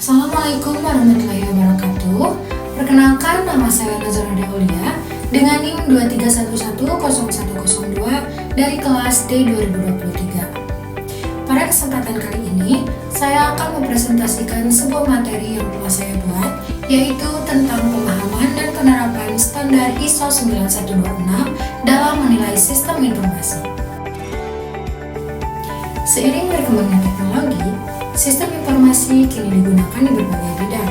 Assalamualaikum warahmatullahi wabarakatuh. Perkenalkan, nama saya Nazara Aulia dengan NIM 23110102 dari kelas D 2023. Pada kesempatan kali ini, saya akan mempresentasikan sebuah materi yang telah saya buat, yaitu tentang pemahaman dan penerapan standar ISO 9126 dalam menilai sistem informasi. Seiring berkembangnya teknologi, sistem informasi kini digunakan di berbagai bidang,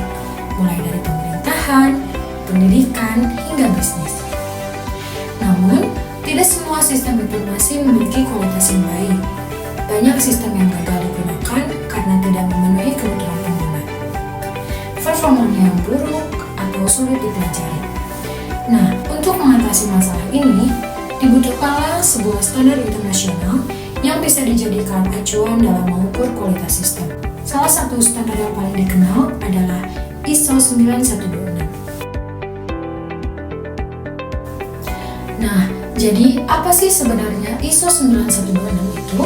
mulai dari pemerintahan, pendidikan, hingga bisnis. Namun, tidak semua sistem informasi memiliki kualitas yang baik. Banyak sistem yang gagal digunakan karena tidak memenuhi kebutuhan pengguna. Performanya yang buruk atau sulit dipelajari. Nah, untuk mengatasi masalah ini, dibutuhkanlah sebuah standar internasional yang bisa dijadikan acuan dalam mengukur kualitas sistem. Salah satu standar yang paling dikenal adalah ISO 9126. Nah, jadi apa sih sebenarnya ISO 9126 itu?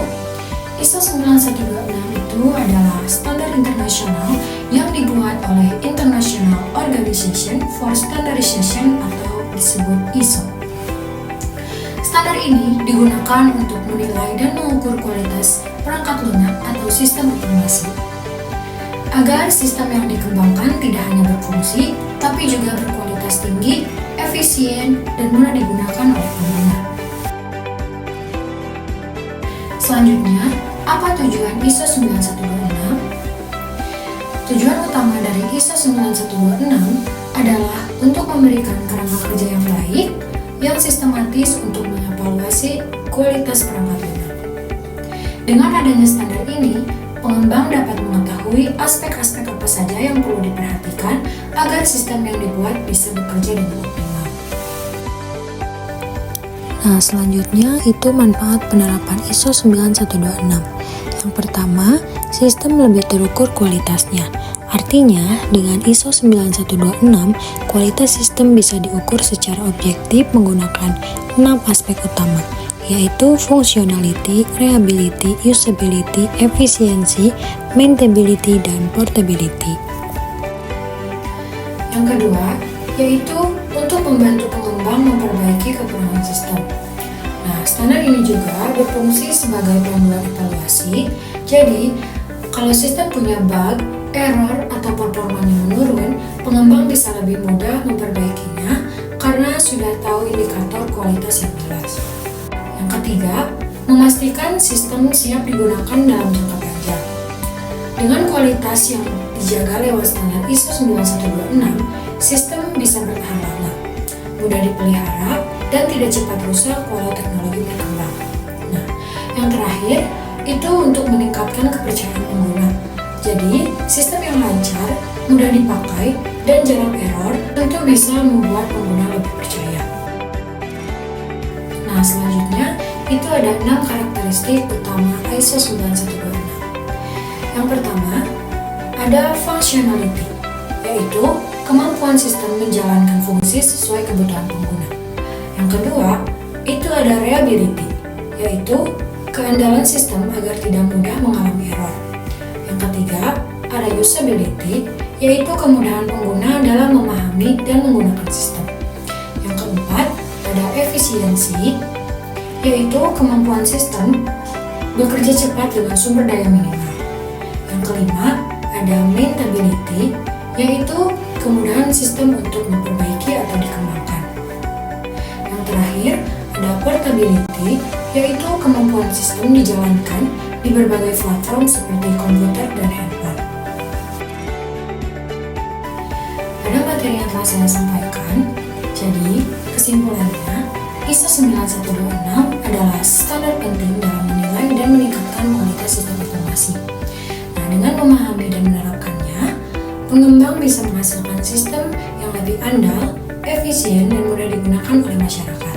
ISO 9126 itu adalah standar internasional yang dibuat oleh International Organization for Standardization atau disebut ISO. Standar ini digunakan untuk menilai dan mengukur kualitas perangkat lunak atau sistem informasi, agar sistem yang dikembangkan tidak hanya berfungsi, tapi juga berkualitas tinggi, efisien, dan mudah digunakan oleh pengguna. Selanjutnya, apa tujuan ISO 9126? Tujuan utama dari ISO 9126 adalah untuk memberikan kerangka kerja yang baik, yang sistematis untuk mengevaluasi kualitas perangkat lunak. Dengan adanya standar ini, pengembang dapat mengetahui aspek-aspek apa saja yang perlu diperhatikan agar sistem yang dibuat bisa bekerja dengan optimal. Nah, selanjutnya itu manfaat penerapan ISO 9126. Yang pertama, sistem lebih terukur kualitasnya. Artinya, dengan ISO 9126, kualitas sistem bisa diukur secara objektif menggunakan 6 aspek utama, yaitu functionality, reliability, usability, efisiensi, maintainability, dan portability. Yang kedua, yaitu untuk membantu pengembang memperbaiki kekurangan sistem. Nah, standar ini juga berfungsi sebagai panduan evaluasi. Jadi, kalau sistem punya bug, error, atau performanya menurun, pengembang bisa lebih mudah memperbaikinya karena sudah tahu indikator kualitas yang jelas. Yang ketiga, memastikan sistem siap digunakan dalam jangka panjang. Dengan kualitas yang dijaga lewat standar ISO 9126, sistem bisa bertahan lama, mudah dipelihara, dan tidak cepat rusak walau teknologi berkembang. Nah, yang terakhir, itu untuk meningkatkan kepercayaan pengguna. Jadi, sistem yang lancar, mudah dipakai, dan jarang error tentu bisa membuat pengguna lebih percaya. Nah, selanjutnya, itu ada 6 karakteristik utama ISO 9126. Yang pertama, ada functionality, yaitu kemampuan sistem menjalankan fungsi sesuai kebutuhan pengguna. Yang kedua, itu ada reliability, yaitu keandalan sistem agar tidak mudah mengalami error. Yang ketiga, ada usability, yaitu kemudahan pengguna dalam memahami dan menggunakan sistem. Yang keempat, ada efisiensi, yaitu kemampuan sistem bekerja cepat dengan sumber daya minimal. Yang kelima, ada maintainability, yaitu kemudahan sistem untuk memperbaiki atau dikembangkan. Yang terakhir, ada portability, yaitu kemampuan sistem dijalankan di berbagai platform seperti komputer dan handphone. Pada materi yang telah saya sampaikan, jadi kesimpulannya, ISO 9126 adalah standar penting dalam menilai dan meningkatkan kualitas sistem informasi. Nah, dengan memahami dan menerapkannya, pengembang bisa menghasilkan sistem yang lebih andal, efisien, dan mudah digunakan oleh masyarakat.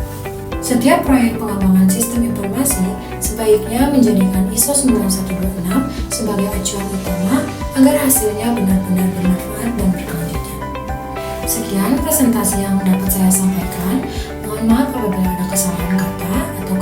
Setiap proyek pengembangan sistem informasi sebaiknya menjadikan ISO 9126 sebagai acuan utama agar hasilnya benar-benar bermanfaat dan berkelanjutan. Sekian presentasi yang dapat saya sampaikan. Mohon maaf apabila ada kesalahan kata atau